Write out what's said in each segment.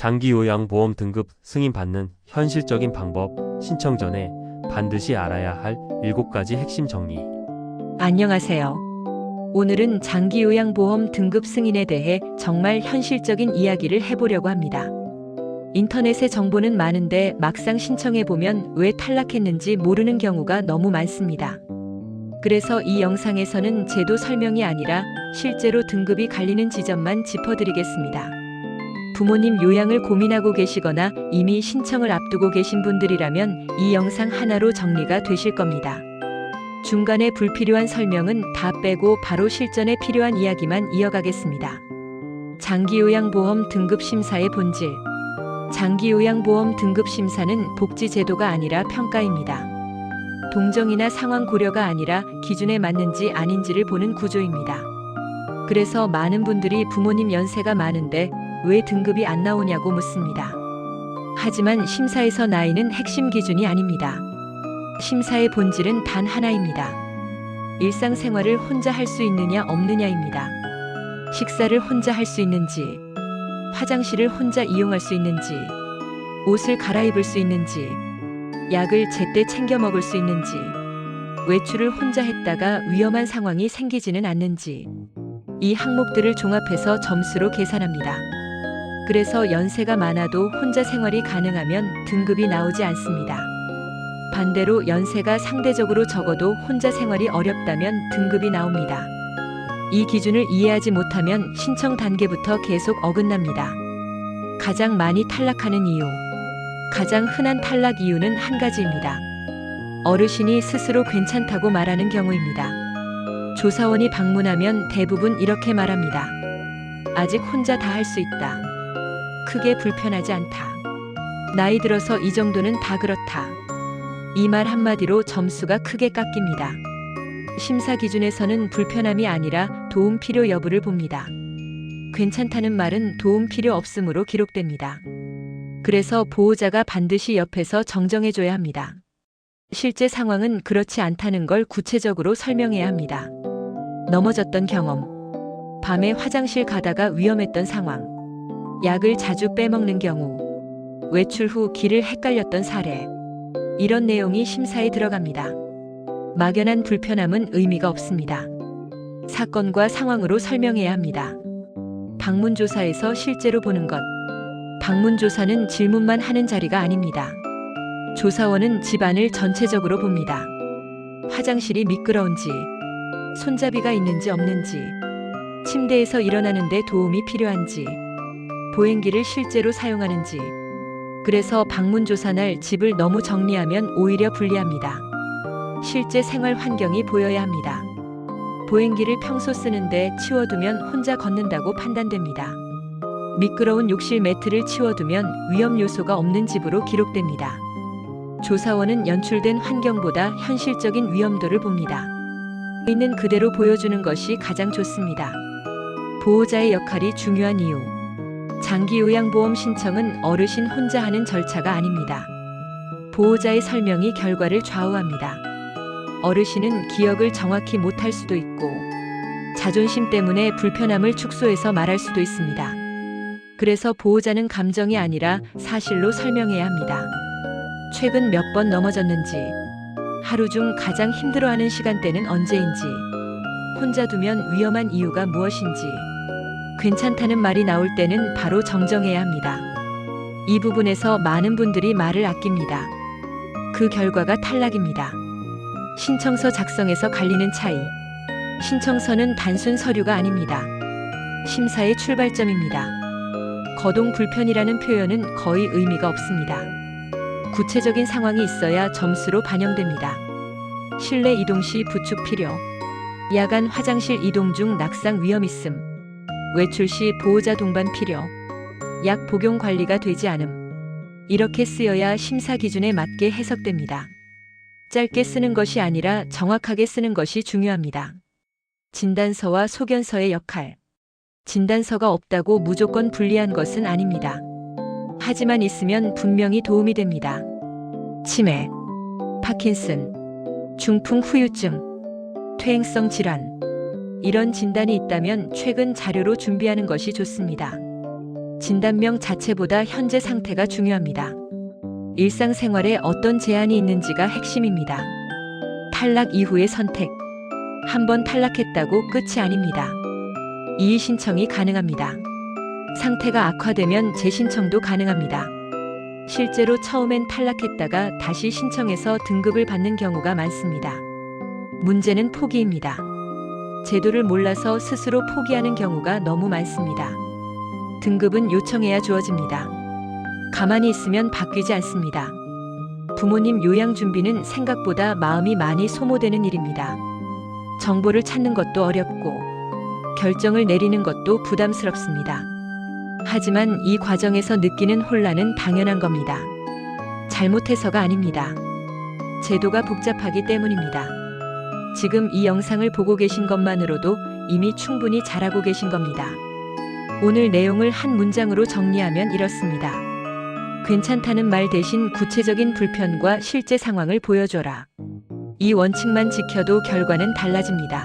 장기요양보험 등급 승인 받는 현실적인 방법, 신청 전에 반드시 알아야 할 7가지 핵심 정리. 안녕하세요. 오늘은 장기요양보험 등급 승인에 대해 정말 현실적인 이야기를 해보려고 합니다. 인터넷에 정보는 많은데 막상 신청해보면 왜 탈락했는지 모르는 경우가 너무 많습니다. 그래서 이 영상에서는 제도 설명이 아니라 실제로 등급이 갈리는 지점만 짚어드리겠습니다. 부모님 요양을 고민하고 계시거나 이미 신청을 앞두고 계신 분들이라면 이 영상 하나로 정리가 되실 겁니다. 중간에 불필요한 설명은 다 빼고 바로 실전에 필요한 이야기만 이어가겠습니다. 장기요양보험 등급 심사의 본질. 장기요양보험 등급 심사는 복지 제도가 아니라 평가입니다. 동정이나 상황 고려가 아니라 기준에 맞는지 아닌지를 보는 구조입니다. 그래서 많은 분들이 부모님 연세가 많은데 왜 등급이 안 나오냐고 묻습니다. 하지만 심사에서 나이는 핵심 기준이 아닙니다. 심사의 본질은 단 하나입니다. 일상생활을 혼자 할 수 있느냐 없느냐입니다. 식사를 혼자 할 수 있는지, 화장실을 혼자 이용할 수 있는지, 옷을 갈아입을 수 있는지, 약을 제때 챙겨 먹을 수 있는지, 외출을 혼자 했다가 위험한 상황이 생기지는 않는지, 이 항목들을 종합해서 점수로 계산합니다. 그래서 연세가 많아도 혼자 생활이 가능하면 등급이 나오지 않습니다. 반대로 연세가 상대적으로 적어도 혼자 생활이 어렵다면 등급이 나옵니다. 이 기준을 이해하지 못하면 신청 단계부터 계속 어긋납니다. 가장 많이 탈락하는 이유. 가장 흔한 탈락 이유는 한 가지입니다. 어르신이 스스로 괜찮다고 말하는 경우입니다. 조사원이 방문하면 대부분 이렇게 말합니다. 아직 혼자 다 할 수 있다. 크게 불편하지 않다. 나이 들어서 이 정도는 다 그렇다. 이 말 한마디로 점수가 크게 깎입니다. 심사 기준에서는 불편함이 아니라 도움 필요 여부를 봅니다. 괜찮다는 말은 도움 필요 없음으로 기록됩니다. 그래서 보호자가 반드시 옆에서 정정해줘야 합니다. 실제 상황은 그렇지 않다는 걸 구체적으로 설명해야 합니다. 넘어졌던 경험, 밤에 화장실 가다가 위험했던 상황, 약을 자주 빼먹는 경우, 외출 후 길을 헷갈렸던 사례, 이런 내용이 심사에 들어갑니다. 막연한 불편함은 의미가 없습니다. 사건과 상황으로 설명해야 합니다. 방문조사에서 실제로 보는 것. 방문조사는 질문만 하는 자리가 아닙니다. 조사원은 집안을 전체적으로 봅니다. 화장실이 미끄러운지, 손잡이가 있는지 없는지, 침대에서 일어나는데 도움이 필요한지, 보행기를 실제로 사용하는지. 그래서 방문조사 날 집을 너무 정리하면 오히려 불리합니다. 실제 생활 환경이 보여야 합니다. 보행기를 평소 쓰는데 치워두면 혼자 걷는다고 판단됩니다. 미끄러운 욕실 매트를 치워두면 위험 요소가 없는 집으로 기록됩니다. 조사원은 연출된 환경보다 현실적인 위험도를 봅니다. 있는 그대로 보여주는 것이 가장 좋습니다. 보호자의 역할이 중요한 이유. 장기요양보험 신청은 어르신 혼자 하는 절차가 아닙니다. 보호자의 설명이 결과를 좌우합니다. 어르신은 기억을 정확히 못할 수도 있고, 자존심 때문에 불편함을 축소해서 말할 수도 있습니다. 그래서 보호자는 감정이 아니라 사실로 설명해야 합니다. 최근 몇 번 넘어졌는지, 하루 중 가장 힘들어하는 시간대는 언제인지, 혼자 두면 위험한 이유가 무엇인지, 괜찮다는 말이 나올 때는 바로 정정해야 합니다. 이 부분에서 많은 분들이 말을 아낍니다. 그 결과가 탈락입니다. 신청서 작성에서 갈리는 차이. 신청서는 단순 서류가 아닙니다. 심사의 출발점입니다. 거동 불편이라는 표현은 거의 의미가 없습니다. 구체적인 상황이 있어야 점수로 반영됩니다. 실내 이동 시 부축 필요, 야간 화장실 이동 중 낙상 위험 있음, 외출 시 보호자 동반 필요, 약 복용 관리가 되지 않음. 이렇게 쓰여야 심사 기준에 맞게 해석됩니다. 짧게 쓰는 것이 아니라 정확하게 쓰는 것이 중요합니다. 진단서와 소견서의 역할. 진단서가 없다고 무조건 불리한 것은 아닙니다. 하지만 있으면 분명히 도움이 됩니다. 치매, 파킨슨, 중풍 후유증, 퇴행성 질환. 이런 진단이 있다면 최근 자료로 준비하는 것이 좋습니다. 진단명 자체보다 현재 상태가 중요합니다. 일상생활에 어떤 제한이 있는지가 핵심입니다. 탈락 이후의 선택. 한번 탈락했다고 끝이 아닙니다. 이의 신청이 가능합니다. 상태가 악화되면 재신청도 가능합니다. 실제로 처음엔 탈락했다가 다시 신청해서 등급을 받는 경우가 많습니다. 문제는 포기입니다. 제도를 몰라서 스스로 포기하는 경우가 너무 많습니다. 등급은 요청해야 주어집니다. 가만히 있으면 바뀌지 않습니다. 부모님 요양 준비는 생각보다 마음이 많이 소모되는 일입니다. 정보를 찾는 것도 어렵고 결정을 내리는 것도 부담스럽습니다. 하지만 이 과정에서 느끼는 혼란은 당연한 겁니다. 잘못해서가 아닙니다. 제도가 복잡하기 때문입니다. 지금 이 영상을 보고 계신 것만으로도 이미 충분히 잘하고 계신 겁니다. 오늘 내용을 한 문장으로 정리하면 이렇습니다. 괜찮다는 말 대신 구체적인 불편과 실제 상황을 보여줘라. 이 원칙만 지켜도 결과는 달라집니다.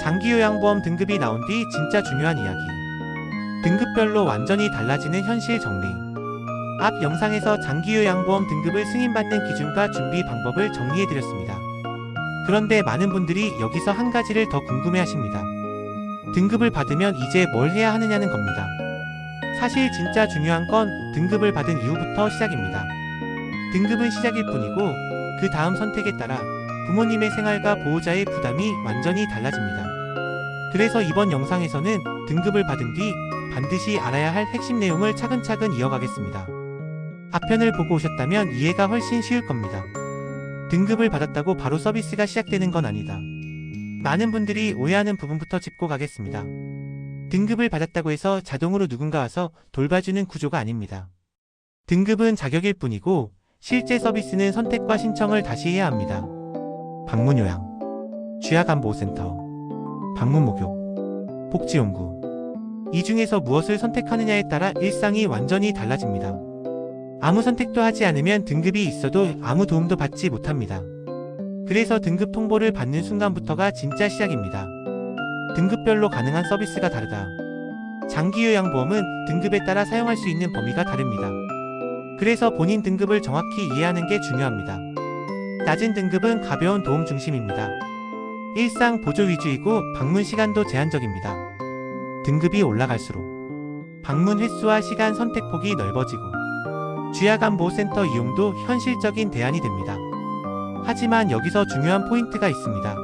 장기요양보험 등급이 나온 뒤 진짜 중요한 이야기. 등급별로 완전히 달라지는 현실 정리. 앞 영상에서 장기요양보험 등급을 승인받는 기준과 준비 방법을 정리해드렸습니다. 그런데 많은 분들이 여기서 한 가지를 더 궁금해하십니다. 등급을 받으면 이제 뭘 해야 하느냐는 겁니다. 사실 진짜 중요한 건 등급을 받은 이후부터 시작입니다. 등급은 시작일 뿐이고 그 다음 선택에 따라 부모님의 생활과 보호자의 부담이 완전히 달라집니다. 그래서 이번 영상에서는 등급을 받은 뒤 반드시 알아야 할 핵심 내용을 차근차근 이어가겠습니다. 앞편을 보고 오셨다면 이해가 훨씬 쉬울 겁니다. 등급을 받았다고 바로 서비스가 시작되는 건 아니다. 많은 분들이 오해하는 부분부터 짚고 가겠습니다. 등급을 받았다고 해서 자동으로 누군가 와서 돌봐주는 구조가 아닙니다. 등급은 자격일 뿐이고 실제 서비스는 선택과 신청을 다시 해야 합니다. 방문요양, 취약암보호센터, 방문목욕, 복지용구. 이 중에서 무엇을 선택하느냐에 따라 일상이 완전히 달라집니다. 아무 선택도 하지 않으면 등급이 있어도 아무 도움도 받지 못합니다. 그래서 등급 통보를 받는 순간부터가 진짜 시작입니다. 등급별로 가능한 서비스가 다르다. 장기요양보험은 등급에 따라 사용할 수 있는 범위가 다릅니다. 그래서 본인 등급을 정확히 이해하는 게 중요합니다. 낮은 등급은 가벼운 도움 중심입니다. 일상 보조 위주이고 방문 시간도 제한적입니다. 등급이 올라갈수록 방문 횟수와 시간 선택폭이 넓어지고 취약암보호센터 이용도 현실적인 대안이 됩니다. 하지만 여기서 중요한 포인트가 있습니다.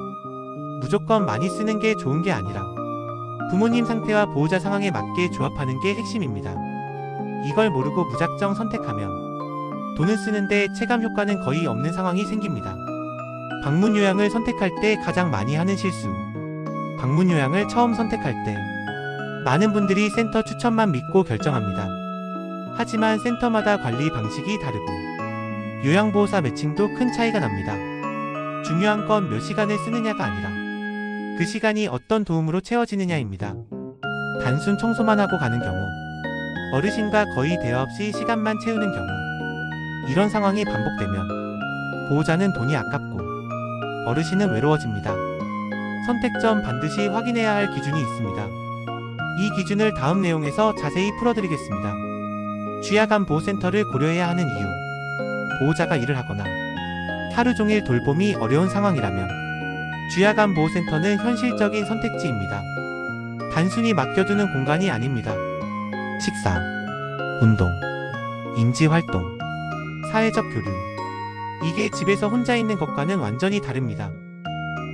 무조건 많이 쓰는 게 좋은 게 아니라 부모님 상태와 보호자 상황에 맞게 조합하는 게 핵심입니다. 이걸 모르고 무작정 선택하면 돈을 쓰는데 체감 효과는 거의 없는 상황이 생깁니다. 방문 요양을 선택할 때 가장 많이 하는 실수. 방문 요양을 처음 선택할 때 많은 분들이 센터 추천만 믿고 결정합니다. 하지만 센터마다 관리 방식이 다르고 요양보호사 매칭도 큰 차이가 납니다. 중요한 건 몇 시간을 쓰느냐가 아니라 그 시간이 어떤 도움으로 채워지느냐입니다. 단순 청소만 하고 가는 경우, 어르신과 거의 대화 없이 시간만 채우는 경우, 이런 상황이 반복되면 보호자는 돈이 아깝고 어르신은 외로워집니다. 선택 전 반드시 확인해야 할 기준이 있습니다. 이 기준을 다음 내용에서 자세히 풀어드리겠습니다. 취약암보호센터를 고려해야 하는 이유. 보호자가 일을 하거나 하루 종일 돌봄이 어려운 상황이라면 취약암보호센터는 현실적인 선택지입니다. 단순히 맡겨두는 공간이 아닙니다. 식사, 운동, 인지활동, 사회적 교류. 이게 집에서 혼자 있는 것과는 완전히 다릅니다.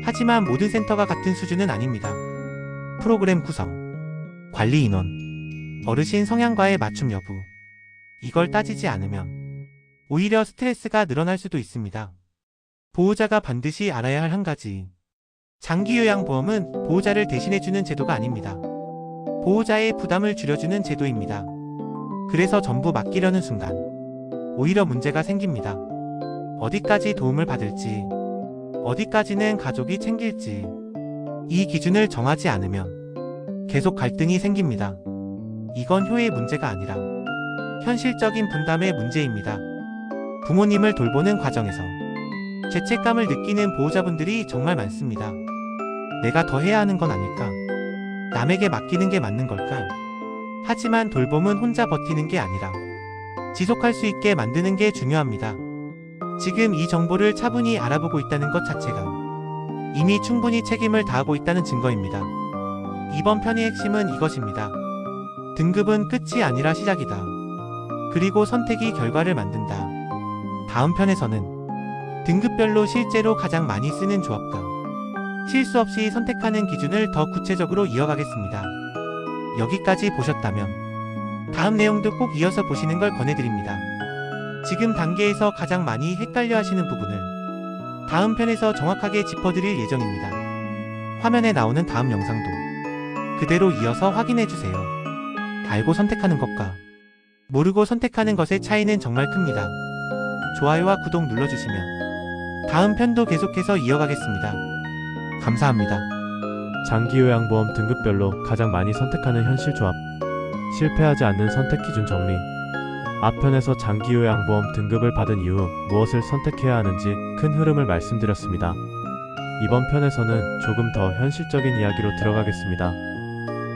하지만 모든 센터가 같은 수준은 아닙니다. 프로그램 구성, 관리 인원, 어르신 성향과의 맞춤 여부. 이걸 따지지 않으면 오히려 스트레스가 늘어날 수도 있습니다. 보호자가 반드시 알아야 할 한 가지. 장기요양보험은 보호자를 대신해주는 제도가 아닙니다. 보호자의 부담을 줄여주는 제도입니다. 그래서 전부 맡기려는 순간 오히려 문제가 생깁니다. 어디까지 도움을 받을지, 어디까지는 가족이 챙길지, 이 기준을 정하지 않으면 계속 갈등이 생깁니다. 이건 효의 문제가 아니라 현실적인 분담의 문제입니다. 부모님을 돌보는 과정에서 죄책감을 느끼는 보호자분들이 정말 많습니다. 내가 더 해야 하는 건 아닐까? 남에게 맡기는 게 맞는 걸까? 하지만 돌봄은 혼자 버티는 게 아니라 지속할 수 있게 만드는 게 중요합니다. 지금 이 정보를 차분히 알아보고 있다는 것 자체가 이미 충분히 책임을 다하고 있다는 증거입니다. 이번 편의 핵심은 이것입니다. 등급은 끝이 아니라 시작이다. 그리고 선택이 결과를 만든다. 다음 편에서는 등급별로 실제로 가장 많이 쓰는 조합과 실수 없이 선택하는 기준을 더 구체적으로 이어가겠습니다. 여기까지 보셨다면 다음 내용도 꼭 이어서 보시는 걸 권해드립니다. 지금 단계에서 가장 많이 헷갈려 하시는 부분을 다음 편에서 정확하게 짚어드릴 예정입니다. 화면에 나오는 다음 영상도 그대로 이어서 확인해주세요. 알고 선택하는 것과 모르고 선택하는 것의 차이는 정말 큽니다. 좋아요와 구독 눌러주시면 다음 편도 계속해서 이어가겠습니다. 감사합니다. 장기요양보험 등급별로 가장 많이 선택하는 현실 조합. 실패하지 않는 선택 기준 정리. 앞편에서 장기요양보험 등급을 받은 이후 무엇을 선택해야 하는지 큰 흐름을 말씀드렸습니다. 이번 편에서는 조금 더 현실적인 이야기로 들어가겠습니다.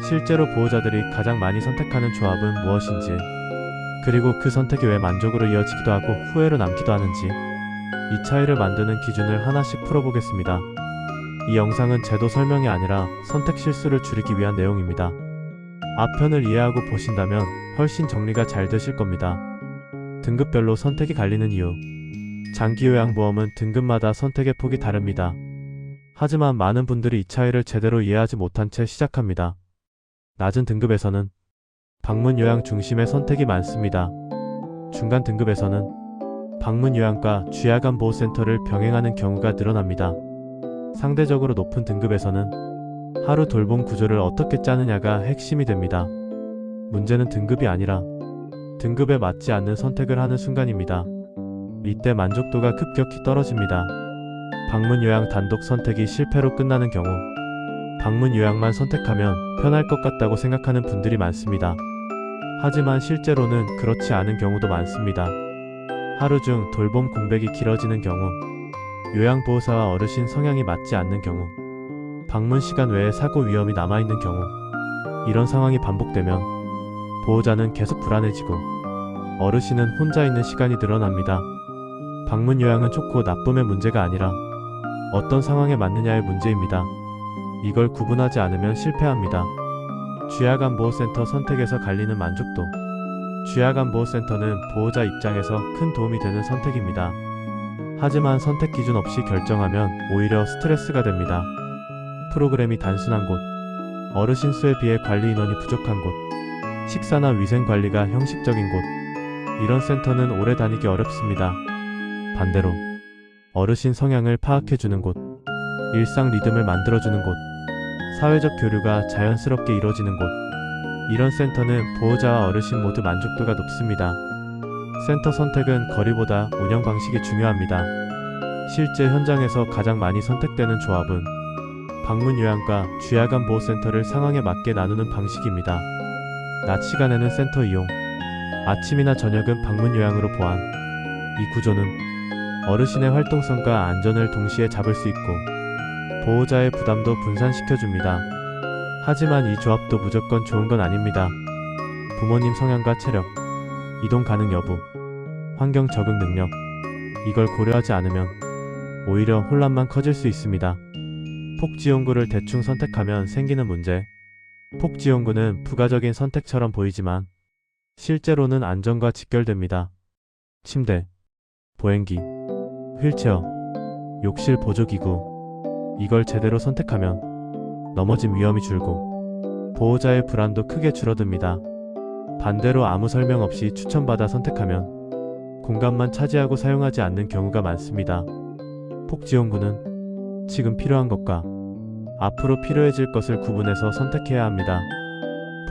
실제로 보호자들이 가장 많이 선택하는 조합은 무엇인지, 그리고 그 선택이 왜 만족으로 이어지기도 하고 후회로 남기도 하는지, 이 차이를 만드는 기준을 하나씩 풀어보겠습니다. 이 영상은 제도 설명이 아니라 선택 실수를 줄이기 위한 내용입니다. 앞편을 이해하고 보신다면 훨씬 정리가 잘 되실 겁니다. 등급별로 선택이 갈리는 이유. 장기요양보험은 등급마다 선택의 폭이 다릅니다. 하지만 많은 분들이 이 차이를 제대로 이해하지 못한 채 시작합니다. 낮은 등급에서는 방문 요양 중심의 선택이 많습니다. 중간 등급에서는 방문 요양과 쥐야간 보호센터를 병행하는 경우가 늘어납니다. 상대적으로 높은 등급에서는 하루 돌봄 구조를 어떻게 짜느냐가 핵심이 됩니다. 문제는 등급이 아니라 등급에 맞지 않는 선택을 하는 순간입니다. 이때 만족도가 급격히 떨어집니다. 방문 요양 단독 선택이 실패로 끝나는 경우, 방문 요양만 선택하면 편할 것 같다고 생각하는 분들이 많습니다. 하지만 실제로는 그렇지 않은 경우도 많습니다. 하루 중 돌봄 공백이 길어지는 경우, 요양보호사와 어르신 성향이 맞지 않는 경우, 방문 시간 외에 사고 위험이 남아있는 경우, 이런 상황이 반복되면 보호자는 계속 불안해지고 어르신은 혼자 있는 시간이 늘어납니다. 방문 요양은 좋고 나쁨의 문제가 아니라 어떤 상황에 맞느냐의 문제입니다. 이걸 구분하지 않으면 실패합니다. 쥐야간 보호센터 선택에서 갈리는 만족도. 쥐야간 보호센터는 보호자 입장에서 큰 도움이 되는 선택입니다. 하지만 선택 기준 없이 결정하면 오히려 스트레스가 됩니다. 프로그램이 단순한 곳, 어르신 수에 비해 관리 인원이 부족한 곳, 식사나 위생 관리가 형식적인 곳, 이런 센터는 오래 다니기 어렵습니다. 반대로 어르신 성향을 파악해주는 곳, 일상 리듬을 만들어주는 곳, 사회적 교류가 자연스럽게 이루어지는 곳, 이런 센터는 보호자와 어르신 모두 만족도가 높습니다. 센터 선택은 거리보다 운영 방식이 중요합니다. 실제 현장에서 가장 많이 선택되는 조합은 방문 요양과 쥐야간 보호센터를 상황에 맞게 나누는 방식입니다. 낮 시간에는 센터 이용, 아침이나 저녁은 방문 요양으로 보완. 이 구조는 어르신의 활동성과 안전을 동시에 잡을 수 있고 보호자의 부담도 분산시켜줍니다. 하지만 이 조합도 무조건 좋은 건 아닙니다. 부모님 성향과 체력, 이동 가능 여부, 환경 적응 능력, 이걸 고려하지 않으면 오히려 혼란만 커질 수 있습니다. 폭지용구를 대충 선택하면 생기는 문제. 폭지용구는 부가적인 선택처럼 보이지만 실제로는 안전과 직결됩니다. 침대, 보행기, 휠체어, 욕실 보조기구, 이걸 제대로 선택하면 넘어짐 위험이 줄고 보호자의 불안도 크게 줄어듭니다. 반대로 아무 설명 없이 추천받아 선택하면 공간만 차지하고 사용하지 않는 경우가 많습니다. 폭지용구는 지금 필요한 것과 앞으로 필요해질 것을 구분해서 선택해야 합니다.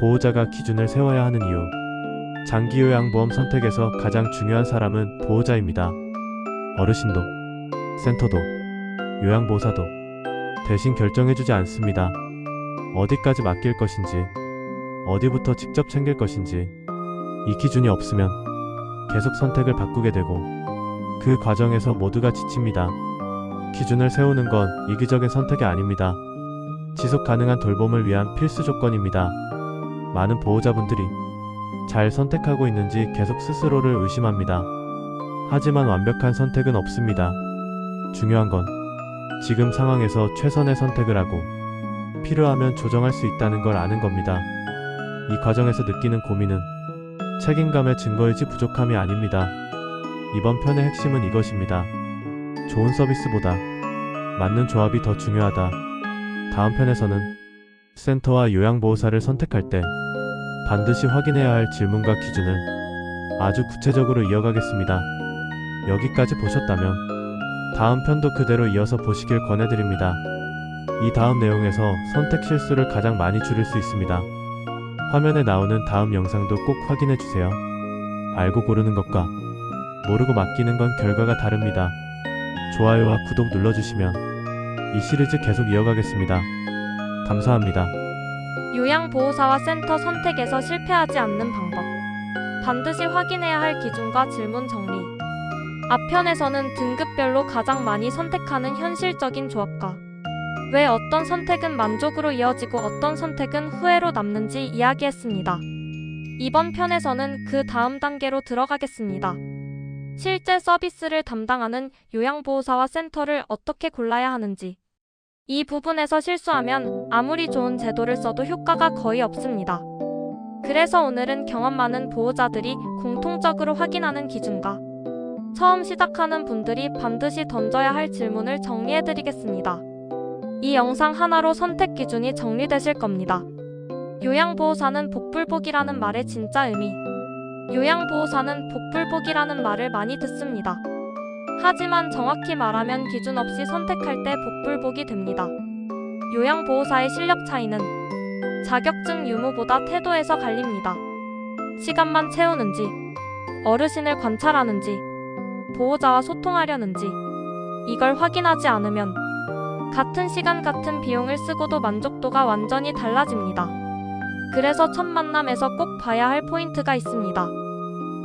보호자가 기준을 세워야 하는 이유. 장기요양보험 선택에서 가장 중요한 사람은 보호자입니다. 어르신도, 센터도, 요양보호사도 대신 결정해주지 않습니다. 어디까지 맡길 것인지, 어디부터 직접 챙길 것인지, 이 기준이 없으면 계속 선택을 바꾸게 되고 그 과정에서 모두가 지칩니다. 기준을 세우는 건 이기적인 선택이 아닙니다. 지속 가능한 돌봄을 위한 필수 조건입니다. 많은 보호자분들이 잘 선택하고 있는지 계속 스스로를 의심합니다. 하지만 완벽한 선택은 없습니다. 중요한 건 지금 상황에서 최선의 선택을 하고 필요하면 조정할 수 있다는 걸 아는 겁니다. 이 과정에서 느끼는 고민은 책임감의 증거이지 부족함이 아닙니다. 이번 편의 핵심은 이것입니다. 좋은 서비스보다 맞는 조합이 더 중요하다. 다음 편에서는 센터와 요양보호사를 선택할 때 반드시 확인해야 할 질문과 기준을 아주 구체적으로 이어가겠습니다. 여기까지 보셨다면 다음 편도 그대로 이어서 보시길 권해드립니다. 이 다음 내용에서 선택 실수를 가장 많이 줄일 수 있습니다. 화면에 나오는 다음 영상도 꼭 확인해주세요. 알고 고르는 것과 모르고 맡기는 건 결과가 다릅니다. 좋아요와 구독 눌러주시면 이 시리즈 계속 이어가겠습니다. 감사합니다. 요양보호사와 센터 선택에서 실패하지 않는 방법. 반드시 확인해야 할 기준과 질문 정리. 앞편에서는 등급별로 가장 많이 선택하는 현실적인 조합과 왜 어떤 선택은 만족으로 이어지고 어떤 선택은 후회로 남는지 이야기했습니다. 이번 편에서는 그 다음 단계로 들어가겠습니다. 실제 서비스를 담당하는 요양보호사와 센터를 어떻게 골라야 하는지. 이 부분에서 실수하면 아무리 좋은 제도를 써도 효과가 거의 없습니다. 그래서 오늘은 경험 많은 보호자들이 공통적으로 확인하는 기준과 처음 시작하는 분들이 반드시 던져야 할 질문을 정리해드리겠습니다. 이 영상 하나로 선택 기준이 정리되실 겁니다. 요양보호사는 복불복이라는 말의 진짜 의미. 요양보호사는 복불복이라는 말을 많이 듣습니다. 하지만 정확히 말하면 기준 없이 선택할 때 복불복이 됩니다. 요양보호사의 실력 차이는 자격증 유무보다 태도에서 갈립니다. 시간만 채우는지, 어르신을 관찰하는지, 보호자와 소통하려는지, 이걸 확인하지 않으면 같은 시간 같은 비용을 쓰고도 만족도가 완전히 달라집니다. 그래서 첫 만남에서 꼭 봐야 할 포인트가 있습니다.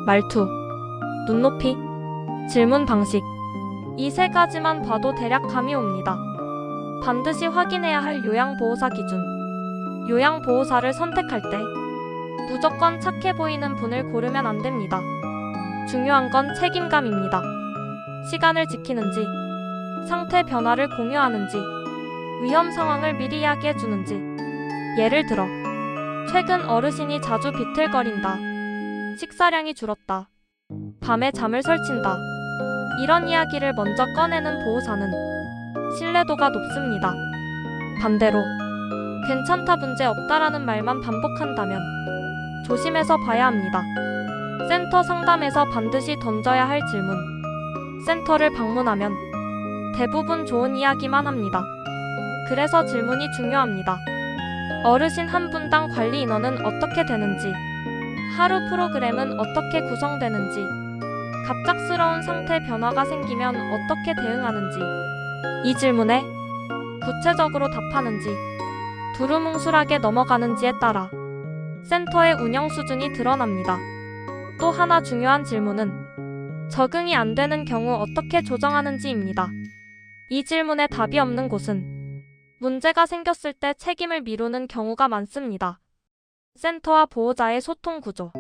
말투, 눈높이, 질문 방식. 이 세 가지만 봐도 대략 감이 옵니다. 반드시 확인해야 할 요양보호사 기준. 요양보호사를 선택할 때 무조건 착해 보이는 분을 고르면 안 됩니다. 중요한 건 책임감입니다. 시간을 지키는지, 상태 변화를 공유하는지, 위험 상황을 미리 이야기해 주는지. 예를 들어, 최근 어르신이 자주 비틀거린다. 식사량이 줄었다. 밤에 잠을 설친다. 이런 이야기를 먼저 꺼내는 보호사는 신뢰도가 높습니다. 반대로, 괜찮다 문제 없다라는 말만 반복한다면 조심해서 봐야 합니다. 센터 상담에서 반드시 던져야 할 질문. 센터를 방문하면 대부분 좋은 이야기만 합니다. 그래서 질문이 중요합니다. 어르신 한 분당 관리 인원은 어떻게 되는지, 하루 프로그램은 어떻게 구성되는지, 갑작스러운 상태 변화가 생기면 어떻게 대응하는지, 이 질문에 구체적으로 답하는지, 두루뭉술하게 넘어가는지에 따라 센터의 운영 수준이 드러납니다. 또 하나 중요한 질문은 적응이 안 되는 경우 어떻게 조정하는지입니다. 이 질문에 답이 없는 곳은 문제가 생겼을 때 책임을 미루는 경우가 많습니다. 센터와 보호자의 소통 구조.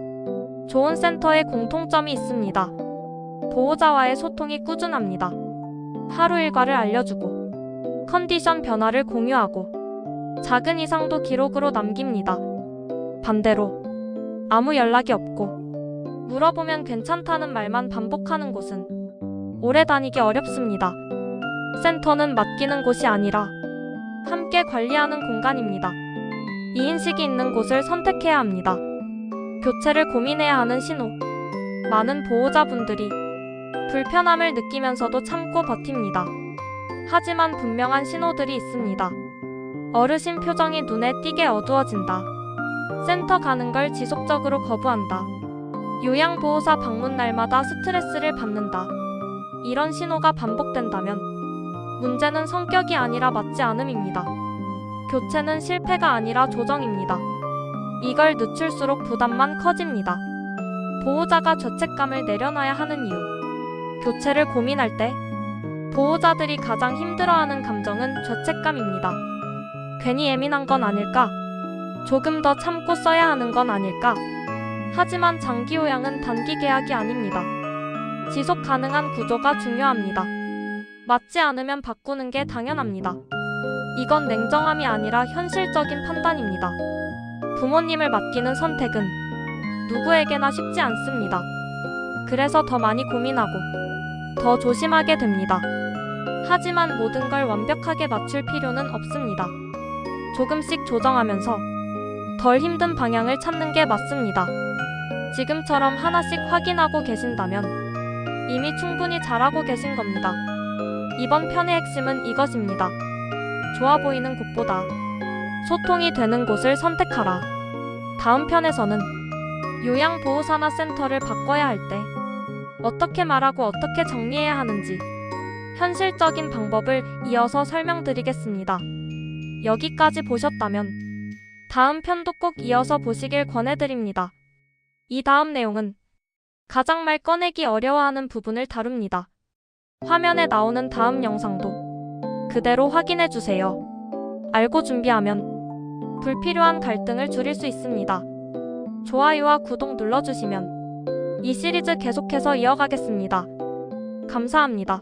좋은 센터에 공통점이 있습니다. 보호자와의 소통이 꾸준합니다. 하루 일과를 알려주고, 컨디션 변화를 공유하고, 작은 이상도 기록으로 남깁니다. 반대로, 아무 연락이 없고, 물어보면 괜찮다는 말만 반복하는 곳은 오래 다니기 어렵습니다. 센터는 맡기는 곳이 아니라 함께 관리하는 공간입니다. 이 인식이 있는 곳을 선택해야 합니다. 교체를 고민해야 하는 신호. 많은 보호자분들이 불편함을 느끼면서도 참고 버팁니다. 하지만 분명한 신호들이 있습니다. 어르신 표정이 눈에 띄게 어두워진다. 센터 가는 걸 지속적으로 거부한다. 요양보호사 방문 날마다 스트레스를 받는다. 이런 신호가 반복된다면 문제는 성격이 아니라 맞지 않음입니다. 교체는 실패가 아니라 조정입니다. 이걸 늦출수록 부담만 커집니다. 보호자가 죄책감을 내려놔야 하는 이유. 교체를 고민할 때 보호자들이 가장 힘들어하는 감정은 죄책감입니다. 괜히 예민한 건 아닐까? 조금 더 참고 써야 하는 건 아닐까? 하지만 장기 요양은 단기 계약이 아닙니다. 지속 가능한 구조가 중요합니다. 맞지 않으면 바꾸는 게 당연합니다. 이건 냉정함이 아니라 현실적인 판단입니다. 부모님을 맡기는 선택은 누구에게나 쉽지 않습니다. 그래서 더 많이 고민하고 더 조심하게 됩니다. 하지만 모든 걸 완벽하게 맞출 필요는 없습니다. 조금씩 조정하면서 덜 힘든 방향을 찾는 게 맞습니다. 지금처럼 하나씩 확인하고 계신다면 이미 충분히 잘하고 계신 겁니다. 이번 편의 핵심은 이것입니다. 좋아 보이는 곳보다 소통이 되는 곳을 선택하라. 다음 편에서는 요양보호사나 센터를 바꿔야 할 때 어떻게 말하고 어떻게 정리해야 하는지 현실적인 방법을 이어서 설명드리겠습니다. 여기까지 보셨다면 다음 편도 꼭 이어서 보시길 권해드립니다. 이 다음 내용은 가장 말 꺼내기 어려워하는 부분을 다룹니다. 화면에 나오는 다음 영상도 그대로 확인해주세요. 알고 준비하면 불필요한 갈등을 줄일 수 있습니다. 좋아요와 구독 눌러주시면 이 시리즈 계속해서 이어가겠습니다. 감사합니다.